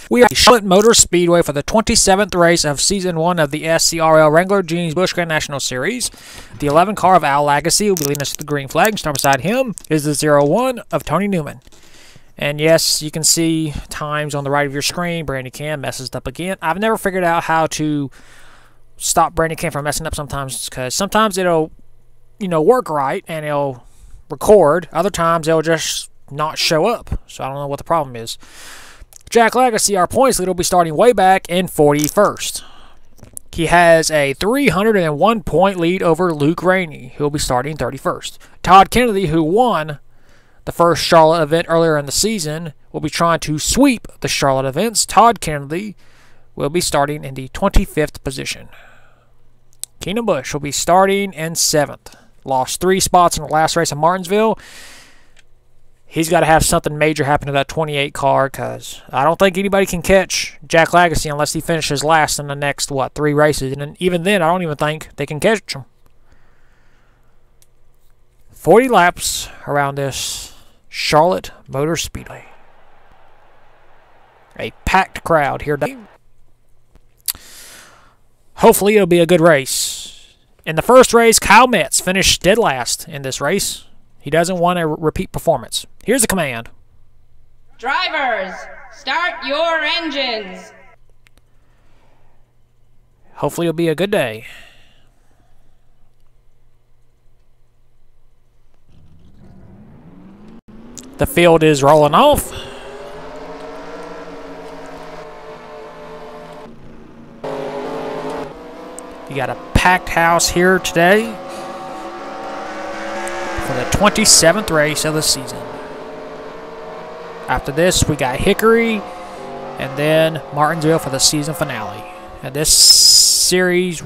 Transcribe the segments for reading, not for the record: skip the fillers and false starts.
We are at Charlotte Motor Speedway for the 27th race of Season 1 of the SCRL Wrangler Busch Grand National Series. The 11 car of Al Lagasse will be leading us to the green flag, and starting beside him is the 01 of Tony Newman. And yes, you can see times on the right of your screen. Brandy Cam messes up again. I've never figured out how to stop Brandy Cam from messing up sometimes, because sometimes it'll, work right and it'll record. Other times it'll just not show up. So I don't know what the problem is. Jack Lagasse, our points leader, will be starting way back in 41st. He has a 301-point lead over Luke Rainey, who will be starting 31st. Todd Kennedy, who won the first Charlotte event earlier in the season, will be trying to sweep the Charlotte events. Todd Kennedy will be starting in the 25th position. Keenan Busch will be starting in 7th. Lost 3 spots in the last race in Martinsville. He's got to have something major happen to that 28 car, because I don't think anybody can catch Jack Lagasse unless he finishes last in the next, 3 races. And even then, I don't even think they can catch him. 40 laps around this Charlotte Motor Speedway. A packed crowd here today. Hopefully it'll be a good race. In the first race, Kyle Metz finished dead last in this race. He doesn't want a repeat performance. Here's a command. Drivers, start your engines. Hopefully it'll be a good day. The field is rolling off. You got a packed house here today for the 27th race of the season. After this, we got Hickory and then Martinsville for the season finale. And this series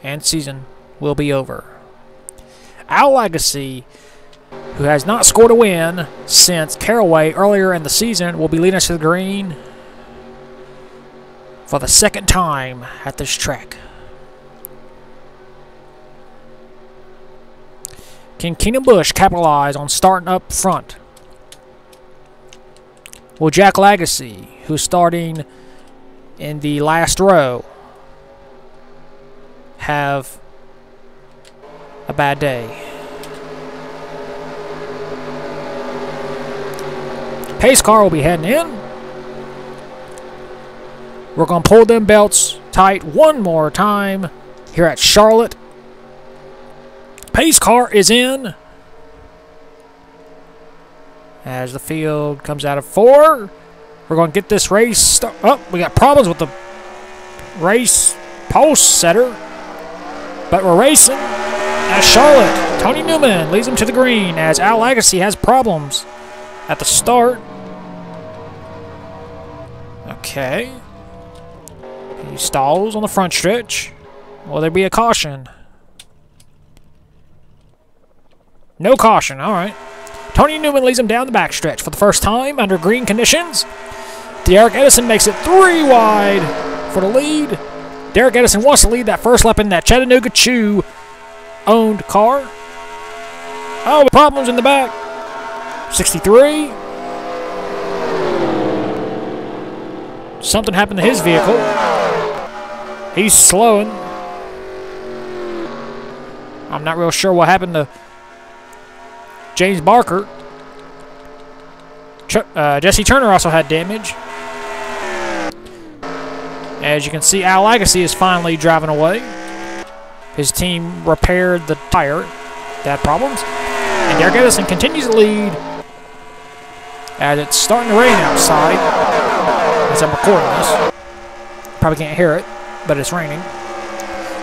and season will be over. Al Lagasse, who has not scored a win since Caraway earlier in the season, will be leading us to the green for the second time at this track. Can Keenan Busch capitalize on starting up front? Will Jack Lagasse, who's starting in the last row, have a bad day? Pace car will be heading in. We're going to pull them belts tight one more time here at Charlotte. Pace car is in as the field comes out of 4. We're going to get this race we got problems with the race post setter, but we're racing at Charlotte. Tony Newman leads him to the green as Al Lagasse has problems at the start. Okay. He stalls on the front stretch. Will there be a caution? No caution, all right. Tony Newman leads him down the backstretch for the first time under green conditions. Derek Edison makes it 3 wide for the lead. Derek Edison wants to lead that first lap in that Chattanooga Chew owned car. Oh, problems in the back. 63. Something happened to his vehicle. He's slowing. I'm not real sure what happened to James Barker. Jesse Turner also had damage. As you can see, Al Lagasse is finally driving away. His team repaired the tire that had problems. And Derek Edison continues to lead as it's starting to rain outside as I'm recording this. Probably can't hear it, but it's raining.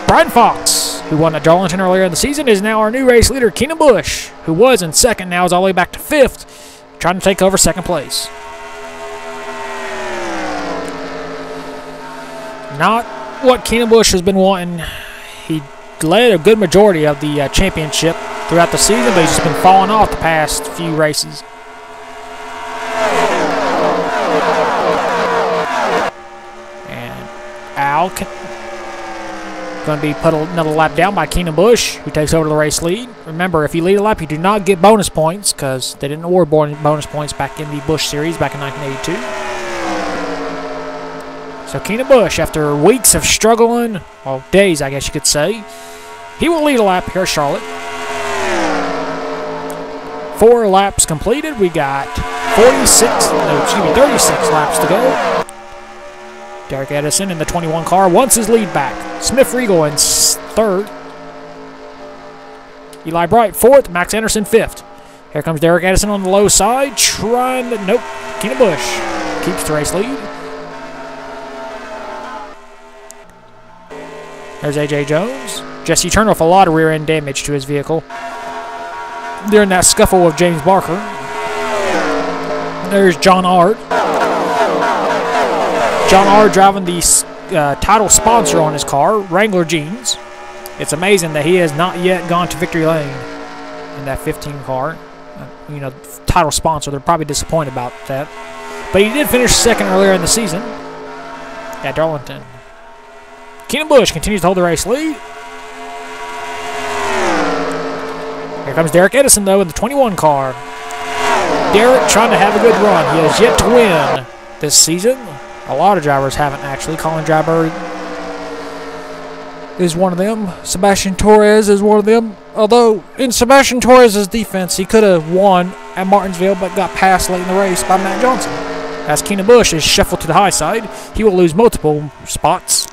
Brian Fox, who won at Darlington earlier in the season, is now our new race leader. Keenan Busch, who was in 2nd, now is all the way back to 5th, trying to take over 2nd place. Not what Keenan Busch has been wanting. He led a good majority of the championship throughout the season, but he's just been falling off the past few races. And Al going to be put another lap down by Keenan Busch, who takes over the race lead. Remember, if you lead a lap, you do not get bonus points, because they didn't award bonus points back in the Busch Series back in 1982. So Keenan Busch, after weeks of struggling, well, days I guess you could say, he will lead a lap here at Charlotte. 4 laps completed. We got 36 laps to go. Derek Edison in the 21 car wants his lead back. Smith Regal in 3rd. Eli Bright 4th. Max Anderson 5th. Here comes Derek Edison on the low side, trying to... Nope. Keenan Busch keeps the race lead. There's A.J. Jones. Jesse Turner with a lot of rear-end damage to his vehicle during that scuffle with James Barker. There's John Ard. John Ard driving the title sponsor on his car, Wrangler jeans. It's amazing that he has not yet gone to victory lane in that 15 car. You know, title sponsor, they're probably disappointed about that. But he did finish 2nd earlier in the season at Darlington. Keenan Busch continues to hold the race lead. Here comes Derek Edison, though, in the 21 car. Derek trying to have a good run. He has yet to win this season. A lot of drivers haven't, actually. Colin Dryberg is one of them. Sebastian Torres is one of them. Although, in Sebastian Torres' defense, he could have won at Martinsville, but got passed late in the race by Matt Johnson. As Keenan Busch is shuffled to the high side, he will lose multiple spots.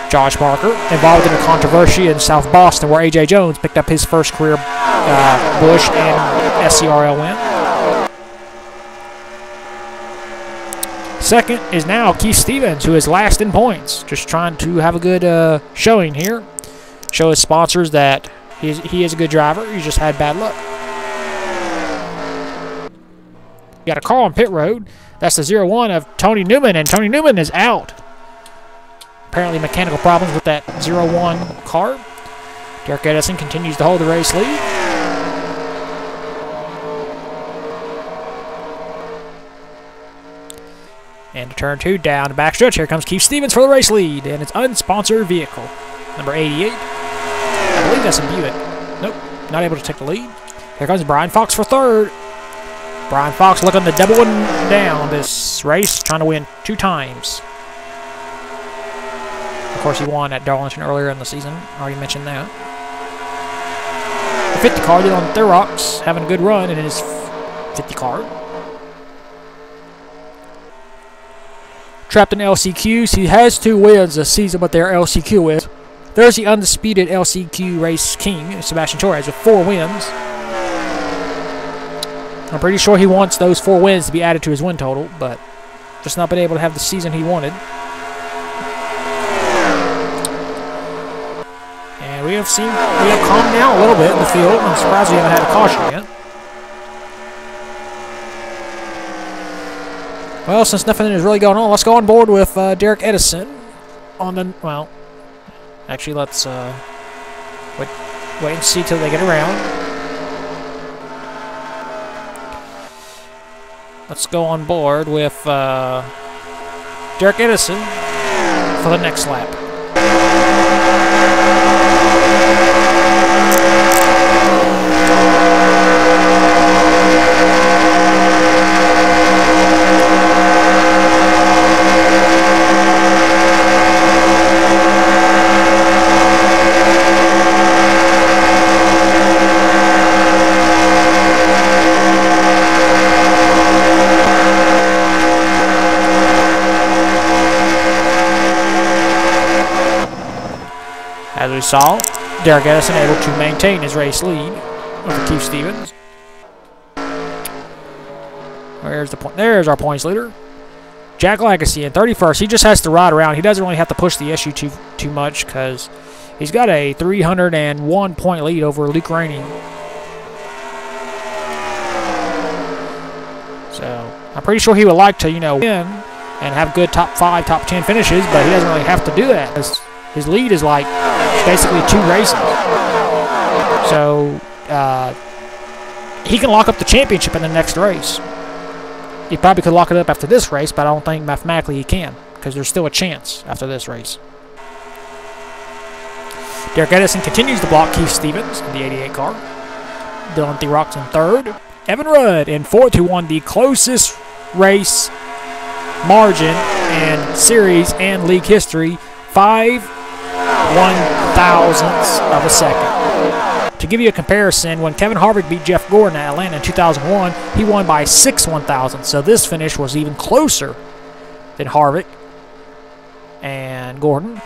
Josh Barker involved in a controversy in South Boston where A.J. Jones picked up his first career Busch and SCRL win. 2nd is now Keith Stevens, who is last in points. Just trying to have a good showing here. Show his sponsors that he is a good driver. He just had bad luck. Got a car on pit road. That's the 0-1 of Tony Newman, and Tony Newman is out. Apparently mechanical problems with that 0-1 car. Derek Edison continues to hold the race lead. And to turn 2 down the backstretch, here comes Keith Stevens for the race lead, and it's unsponsored vehicle. Number 88. I believe that's a Buick. Nope, not able to take the lead. Here comes Brian Fox for 3rd. Brian Fox looking to double down this race, trying to win 2 times. Of course, he won at Darlington earlier in the season. Already mentioned that. The 50 car did on Thurox, having a good run in his 50 car. Trapped in LCQs. He has 2 wins this season, but they're LCQ wins. There's the undisputed LCQ race king, Sebastian Torres, with 4 wins. I'm pretty sure he wants those 4 wins to be added to his win total, but just not been able to have the season he wanted. And we have calmed down a little bit in the field. I'm surprised we haven't had a caution yet. Well, since nothing is really going on, let's go on board with Derek Edison on the, well, actually let's wait and see till they get around. Let's go on board with Derek Edison for the next lap. As we saw, Derek Edison able to maintain his race lead over Keith Stevens. Where's the point? There's our points leader. Jack Legacy in 31st. He just has to ride around. He doesn't really have to push the issue too much because he's got a 301 point lead over Luke Rainey. So I'm pretty sure he would like to, you know, win and have good top 5, top 10 finishes, but he doesn't really have to do that. His lead is like basically 2 races. So he can lock up the championship in the next race. He probably could lock it up after this race, but I don't think mathematically he can because there's still a chance after this race. Derek Edison continues to block Keith Stevens in the 88 car. Dylan Thurox in 3rd. Evan Rudd in 4th, who won the closest race margin in series and league history, 5/1000ths of a second. To give you a comparison, when Kevin Harvick beat Jeff Gordon at Atlanta in 2001, he won by 6/1000ths. So this finish was even closer than Harvick and Gordon.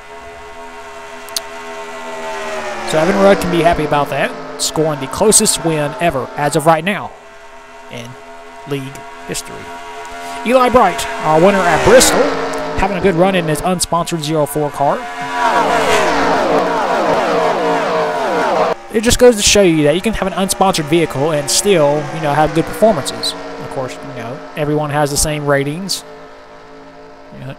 So Evan Rudd can be happy about that, scoring the closest win ever as of right now in league history. Eli Bright, our winner at Bristol, having a good run in his unsponsored 04 car. It just goes to show you that you can have an unsponsored vehicle and still, have good performances. Of course, everyone has the same ratings,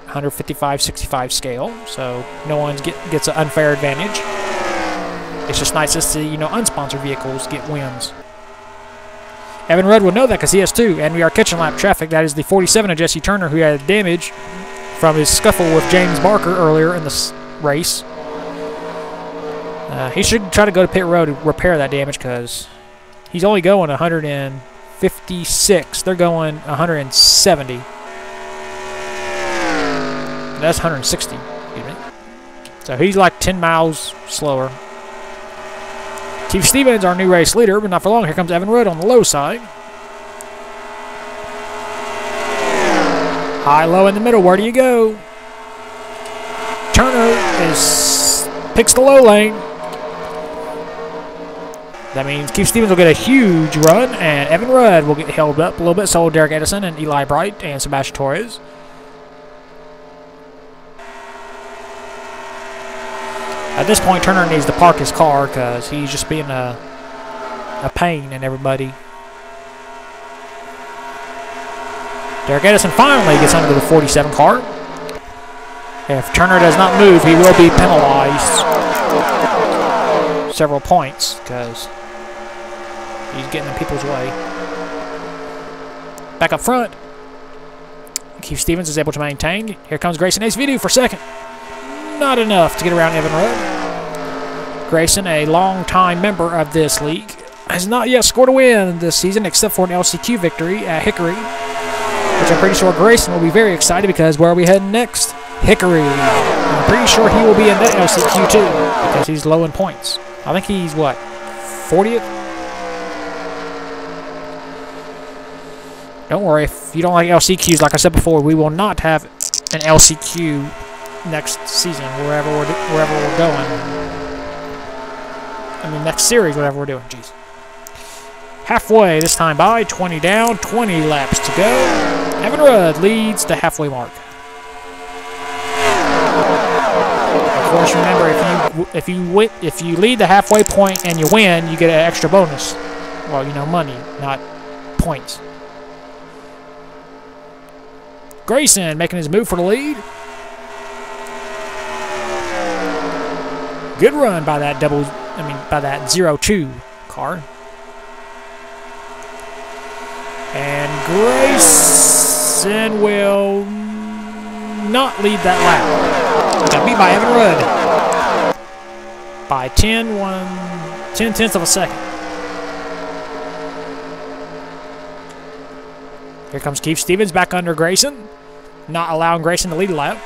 155-65 scale, so no one gets an unfair advantage. It's just nice to see, unsponsored vehicles get wins. Evan Rudd will know that because he has two, and we are kitchen lap traffic. That is the 47 of Jesse Turner, who had damage from his scuffle with James Barker earlier in the race. He should try to go to pit road to repair that damage because he's only going 156. They're going 170. That's 160. Excuse me. So he's like 10 miles slower. Keith Stevens, our new race leader, but not for long. Here comes Evan Rudd on the low side. High, low in the middle. Where do you go? Turner picks the low lane. That means Keith Stevens will get a huge run, and Evan Rudd will get held up a little bit. So will Derek Edison and Eli Bright and Sebastian Torres. At this point, Turner needs to park his car because he's just being a pain in everybody. Derek Edison finally gets under the 47 car. If Turner does not move, he will be penalized several points because he's getting in people's way. Back up front, Keith Stevens is able to maintain. Here comes Grayson Acevedo for second. Not enough to get around Evan Rudd. Grayson, a long-time member of this league, has not yet scored a win this season except for an LCQ victory at Hickory, which I'm pretty sure Grayson will be very excited because where are we heading next? Hickory. I'm pretty sure he will be in that LCQ too because he's low in points. I think he's, 40th? Don't worry, if you don't like LCQs, like I said before, we will not have an LCQ next season, wherever we're going. Next series, whatever we're doing. Jeez. Halfway this time by, 20 down, 20 laps to go. Evan Rudd leads the halfway mark. Of course, remember if you lead the halfway point and you win, you get an extra bonus. Well, money, not points. Grayson making his move for the lead. Good run by that by that 02 car. And Grayson will not lead that lap. Got beat by Evan Rudd by 10/10 of a second. Here comes Keith Stevens back under Grayson, not allowing Grayson to lead a lap.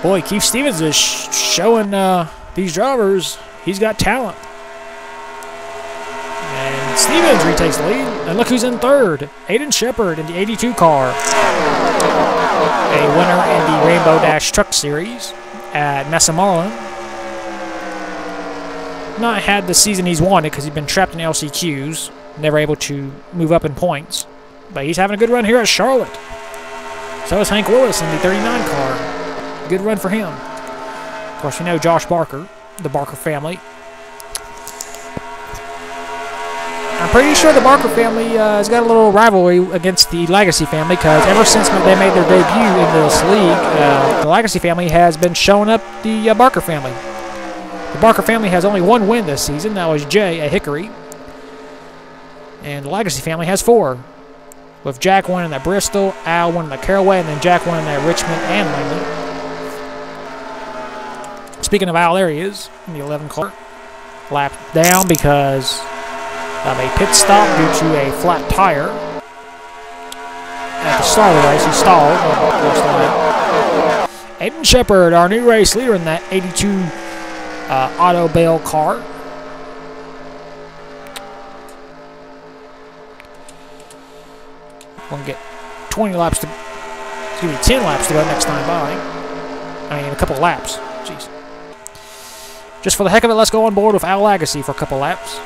Boy, Keith Stevens is showing these drivers he's got talent. And Stevens retakes the lead. And look who's in third. Aiden Shepard in the 82 car. A winner in the Rainbow Dash Truck Series at Mesa Marlin. Not had the season he's wanted because he's been trapped in LCQs. Never able to move up in points. But he's having a good run here at Charlotte. So is Hank Willis in the 39 car. Good run for him. Of course, we know Josh Barker, the Barker family. I'm pretty sure the Barker family has got a little rivalry against the Legacy family because ever since they made their debut in this league, the Legacy family has been showing up the Barker family. The Barker family has only one win this season. That was Jay at Hickory. And the Legacy family has 4. With Jack winning at Bristol, Al winning at Caraway, and then Jack winning at Richmond and Langley. Speaking of Al, there he is in the 11 car. Lap down because of a pit stop due to a flat tire. at the start of the race. He stalled. Lost the lap. Aiden Shepard, our new race leader in that 82 Auto Bale car. We're going to get 20 laps to, excuse me, 10 laps to go next time by. I mean, a couple of laps. Jeez. Just for the heck of it, let's go on board with Al Lagasse for a couple laps.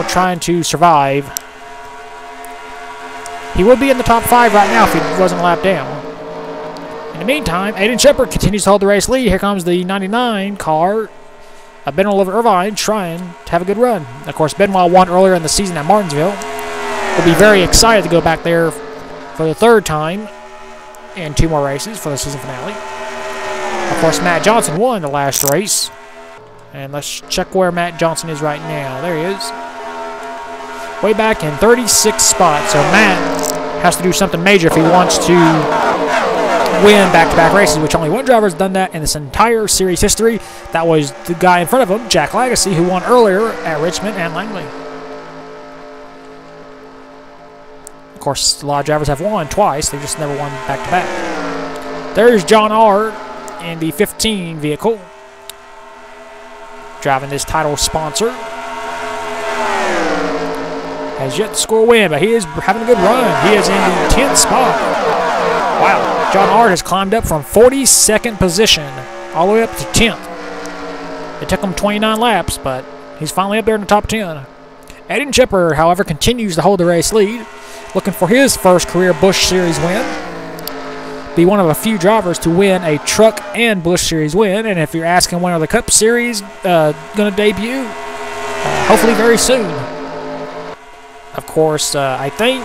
Trying to survive. He would be in the top 5 right now if he wasn't lapped down. In the meantime, Aiden Shepard continues to hold the race lead. Here comes the 99 car. Ben Oliver Irvine trying to have a good run. Of course, Benoit won earlier in the season at Martinsville. We'll be very excited to go back there for the 3rd time and 2 more races for the season finale. Of course, Matt Johnson won the last race. And let's check where Matt Johnson is right now. There he is. Way back in 36th spot. So Matt has to do something major if he wants to win back-to-back races, which only one driver has done that in this entire series history. That was the guy in front of him, Jack Lagasse, who won earlier at Richmond and Langley. Of course, a lot of drivers have won twice. They just never won back-to-back. There's John R. in the 15 vehicle, driving this title sponsor. Has yet to score a win, but he is having a good run. He is in the 10th spot. Wow. John Ard has climbed up from 42nd position all the way up to 10th. It took him 29 laps, but he's finally up there in the top 10. Aiden Shepard, however, continues to hold the race lead, looking for his first career Busch Series win. Be one of a few drivers to win a Truck and Busch Series win, and if you're asking when are the Cup Series going to debut, hopefully very soon. Of course, I think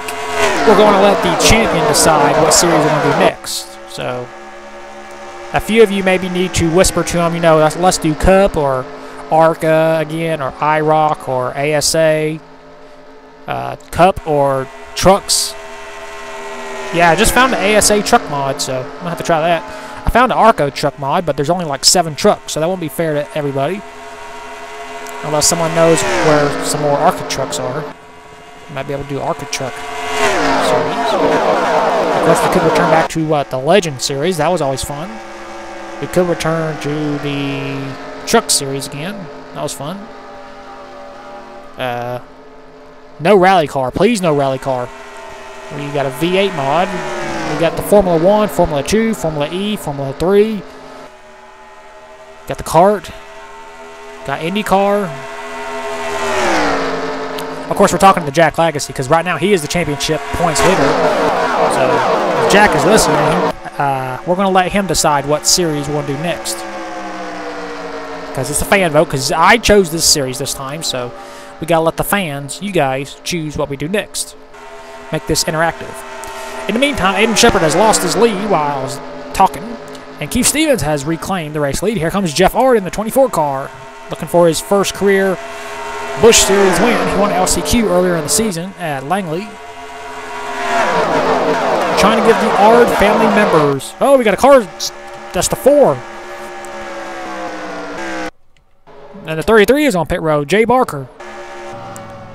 we're going to let the champion decide what series we're going to do next. So, a few of you maybe need to whisper to him, you know, let's do Cup or ARCA again, or IROC or ASA, Cup or Trucks. Yeah, I just found the ASA truck mod, so I'm going to have to try that. I found the ARCA truck mod, but there's only like 7 trucks, so that won't be fair to everybody. Unless someone knows where some more ARCA trucks are. Might be able to do ARCA truck series. Of course, we could return back to the Legend series. That was always fun. We could return to the Truck series again. That was fun. No rally car. Please, no rally car. We got a V8 mod. We got the Formula 1, Formula 2, Formula E, Formula 3. Got the kart. Got IndyCar. Of course, we're talking to Jack Lagasse because right now he is the championship points leader. So, if Jack is listening, we're going to let him decide what series we're going to do next. Because it's a fan vote, because I chose this series this time, so we got to let the fans, you guys, choose what we do next. Make this interactive. In the meantime, Aiden Shepard has lost his lead while I was talking, and Keith Stevens has reclaimed the race lead. Here comes Jeff Ard in the 24 car, looking for his first career Busch Series win. He won LCQ earlier in the season at Langley. Trying to give the Ard family members. Oh, we got a car. That's the 4. And the 33 is on pit road. Jay Barker.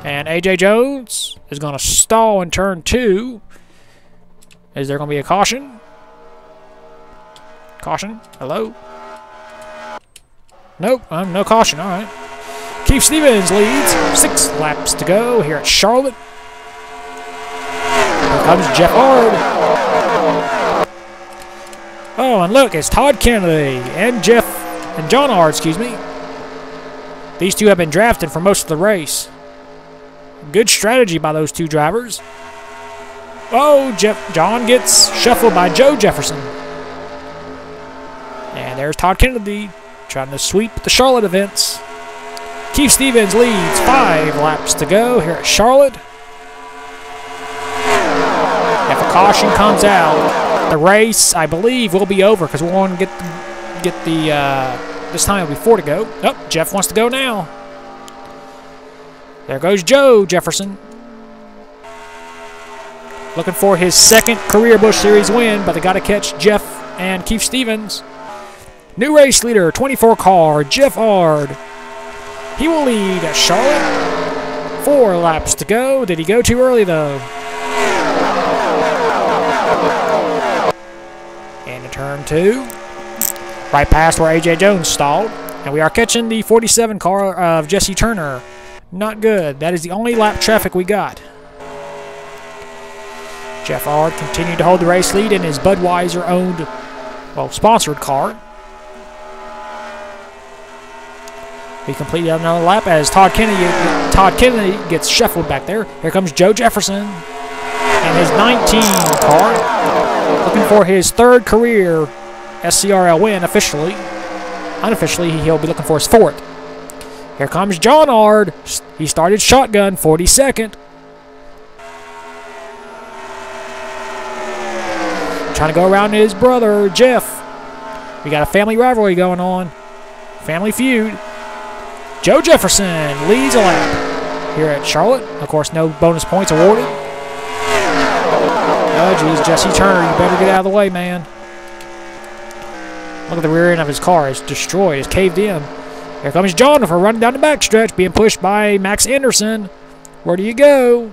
And AJ Jones is going to stall in turn 2. Is there going to be a caution? Caution? Hello? Nope, no caution. All right. Keith Stevens leads. 6 laps to go here at Charlotte. Here comes Jeff Ard. Oh, and look, it's Todd Kennedy and John Ard, excuse me. These two have been drafted for most of the race. Good strategy by those two drivers. Oh, John gets shuffled by Joe Jefferson. And there's Todd Kennedy trying to sweep the Charlotte events. Keith Stevens leads 5 laps to go here at Charlotte. If a caution comes out, the race, I believe, will be over because we're going to get the this time it'll be 4 to go. Oh, Jeff wants to go now. There goes Joe Jefferson. Looking for his 2nd career Busch Series win, but they got to catch Jeff and Keith Stevens. New race leader, 24 car, Jeff Ard. He will lead at Charlotte. 4 laps to go. Did he go too early, though? Into turn 2. Right past where A.J. Jones stalled. And we are catching the 47 car of Jesse Turner. Not good. That is the only lap traffic we got. Jeff Ard continued to hold the race lead in his Budweiser-owned, well, sponsored car. He completed another lap as Todd Kennedy gets shuffled back there. Here comes Joe Jefferson and his 19 car, looking for his 3rd career SCRL win officially. Unofficially, he'll be looking for his 4th. Here comes John Ard. He started shotgun, 42nd. Trying to go around his brother, Jeff. We got a family rivalry going on. Family feud. Joe Jefferson leads a lap here at Charlotte. Of course, no bonus points awarded. Oh, geez, Jesse Turner, you better get out of the way, man. Look at the rear end of his car. It's destroyed. It's caved in. Here comes John for running down the backstretch, being pushed by Max Anderson. Where do you go?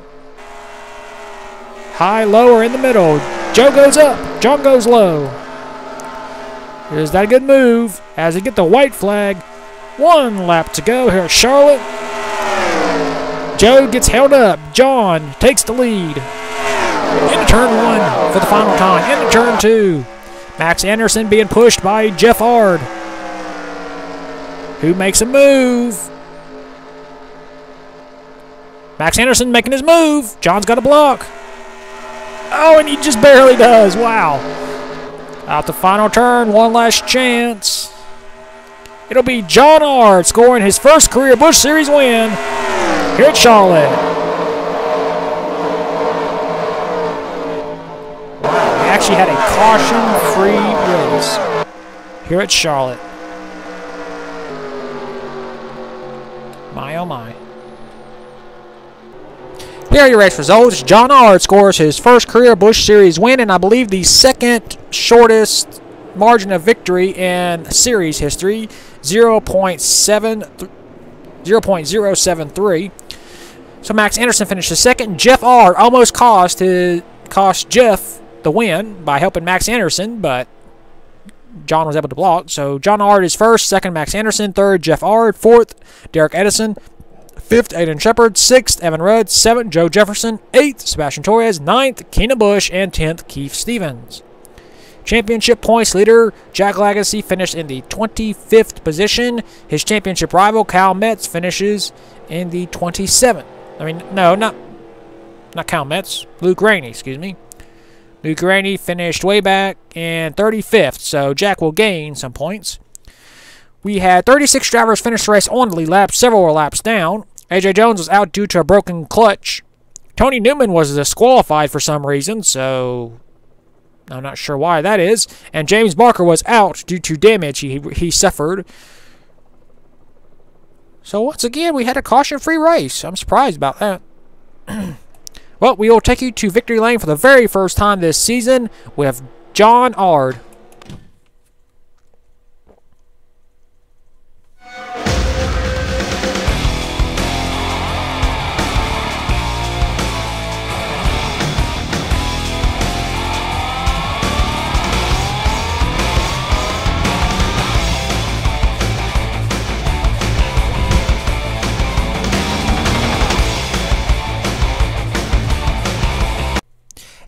High, low, or in the middle. Joe goes up. John goes low. Is that a good move? As they get the white flag. 1 lap to go here at Charlotte. Joe gets held up. John takes the lead. Into turn 1 for the final time. Into turn 2. Max Anderson being pushed by Jeff Ard, who makes a move. Max Anderson making his move. John's got a block. Oh, and he just barely does. Wow. Out the final turn. 1 last chance. It'll be John Ard scoring his 1st career Busch Series win here at Charlotte. Wow, we actually had a caution-free race here at Charlotte. My, oh my. Here are your race results. John Ard scores his 1st career Busch Series win, and I believe the 2nd shortest margin of victory in series history, 0.073. So Max Anderson finishes 2nd. Jeff Ard almost cost Jeff the win by helping Max Anderson, but John was able to block. So John Ard is 1st, 2nd Max Anderson, 3rd Jeff Ard, 4th Derek Edison, 5th Aiden Shepard, 6th Evan Rudd, 7th Joe Jefferson, 8th Sebastian Torres, 9th Keenan Busch, and 10th Keith Stevens. Championship points leader Jack Legacy finished in the 25th position. His championship rival Cal Metz finishes in the 27th. I mean, no, not Cal Metz. Luke Rainey, excuse me. Luke Rainey finished way back in 35th, so Jack will gain some points. We had 36 drivers finish the race on the lead lap, several were laps down. A.J. Jones was out due to a broken clutch. Tony Newman was disqualified for some reason, so I'm not sure why that is. And James Barker was out due to damage he suffered. So once again, we had a caution-free race. I'm surprised about that. Well, we will take you to victory lane for the very first time this season with John Ard.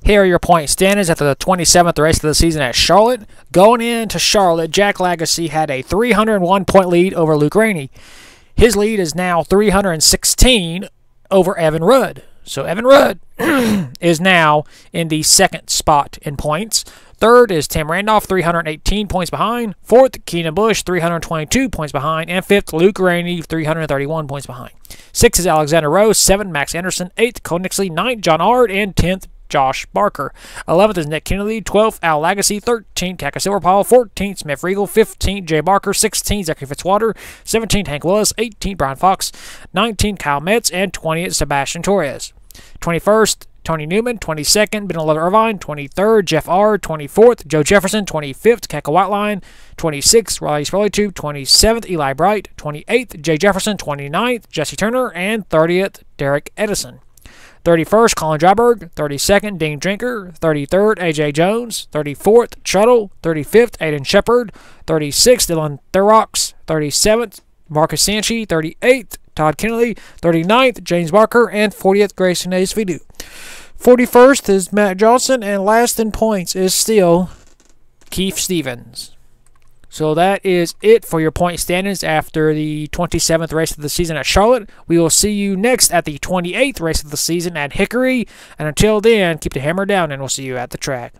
Here are your point standings after the 27th race of the season at Charlotte. Going into Charlotte, Jack Lagacy had a 301-point lead over Luke Rainey. His lead is now 316 over Evan Rudd. So Evan Rudd is now in the second spot in points. Third is Tim Randolph, 318 points behind. Fourth, Keenan Busch, 322 points behind. And fifth, Luke Rainey, 331 points behind. Sixth is Alexander Rose. Seventh, Max Anderson. Eighth, Cole Nixley. Ninth, John Ard. And 10th, Josh Barker. 11th is Nick Kennedy. 12th, Al Lagacy. 13th, Kaka Silverpaw. 14th, Smith Regal. 15th, Jay Barker. 16th, Zachary Fitzwater. 17th, Hank Willis. 18th, Brian Fox. 19th, Kyle Metz. And 20th, Sebastian Torres. 21st, Tony Newman. 22nd, Beneletta Irvine. 23rd, Jeff R. 24th, Joe Jefferson. 25th, Kaka Whiteline. 26th, Riley Spurley. 27th, Eli Bright. 28th, Jay Jefferson. 29th, Jesse Turner. And 30th, Derek Edison. 31st, Colin Dryberg. 32nd, Dean Drinker. 33rd, AJ Jones. 34th, Shuttle. 35th, Aiden Shepard. 36th, Dylan Thurox. 37th, Marcus Sanchi. 38th, Todd Kennedy. 39th, James Barker. And 40th, Grayson Azevedo. 41st is Matt Johnson. And last in points is still Keith Stevens. So that is it for your point standings after the 27th race of the season at Charlotte. We will see you next at the 28th race of the season at Hickory. And until then, keep the hammer down and we'll see you at the track.